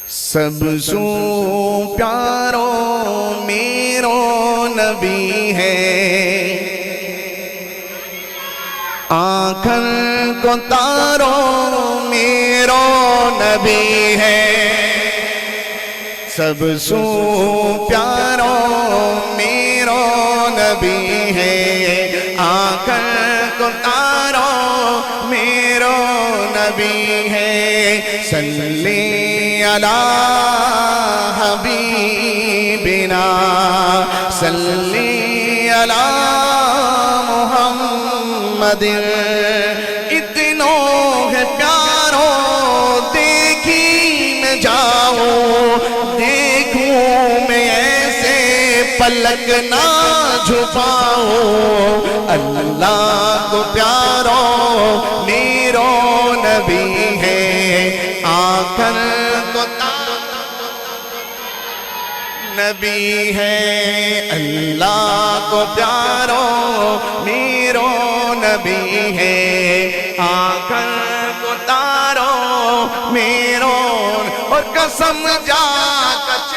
سب سو پیارو میرو نبی ہے، آنکھن کو تارو میرو نبی ہے، سب سو پیارو میرو نبی ہے، آنکھن کو تارو میرو نبی ہے، صلی علی حبیبنا صلی علی محمد، اتنوں ہے پیاروں دیکھی میں جاؤں، دیکھوں میں ایسے پلک نہ چھپاؤں، اللہ کو پیارو میرو نبی ہے، آنکھن کو نبی ہے، اللہ کو پیارو میرو نبی ہے، آنکھن کو تارو میرو، اور قسم جا کچھ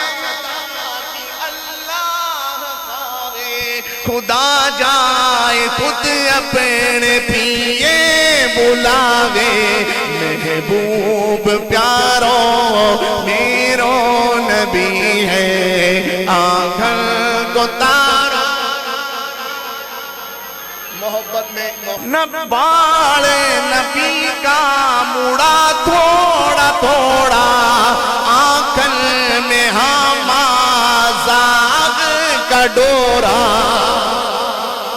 اللہ کھاوے، خدا جائے خود اپنے پیے بلاوے، محبوب پیارو میرو نبی ہے، آنکھن کو تارو، محبت میں نبال نبی کا مڑا تھوڑا تھوڑا، آنکھن میں زاغ کا ڈورا،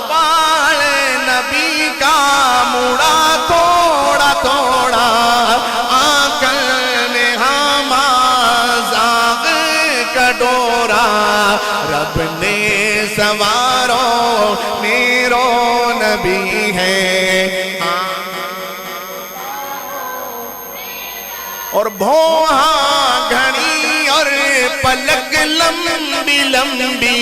بال نبی کا مڑا تھوڑا تھوڑا، آنکھن میں زاغ کا ڈورا، رب نے سوارو میرو نبی ہے، اور بھوہاں گھڑی اور پلک لمبی لمبی،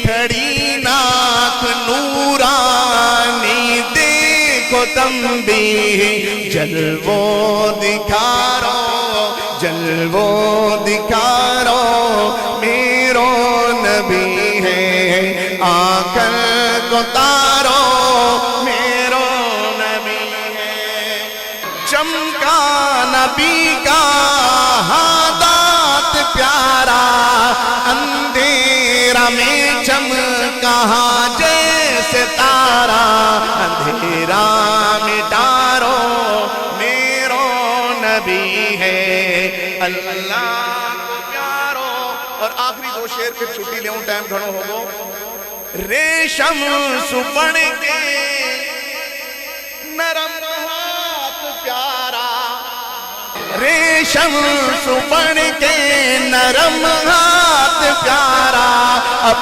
کھڑی ناک نورانی دیکھو تم بھی، جلوو دکھارو جلوو دکھارو میرو نبی ہے، آنکھن کو تارو میرو نبی ہے، چمکا نبی کا ہاتھ پیارا، اندھیرا میں چمکا جیسے تارا، اندھیرا مٹارو میرو نبی ہے، اللہ کو پیارو، اور آخری دو شعر پھر چھٹی لے ٹائم گھڑو ہوگو، ریشم سپڑ کے نرم ہاتھ پیارا، ریشم سپڑ کے نرم ہاتھ پیارا،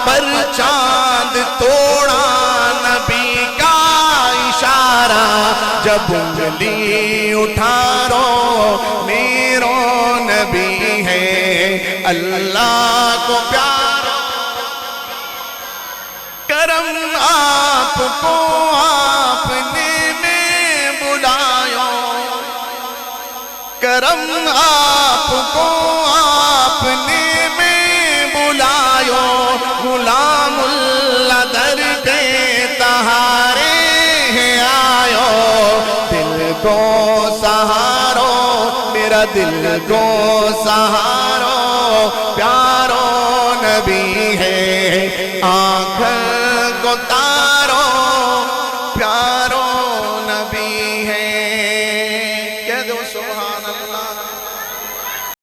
پر چاند توڑا نبی کا اشارہ، جب انگلی اٹھارو میرو نبی ہے، اللہ کو پیارو، کرم آپ کو آپ نے میں بلایو، کرم آپ کو آپ نے میں بلایو، غلام اللہ در پہ تہارے ہیں آیو، دل کو سہارو میرا دل کو سہارو، پیارو نبی ہے، آنکھن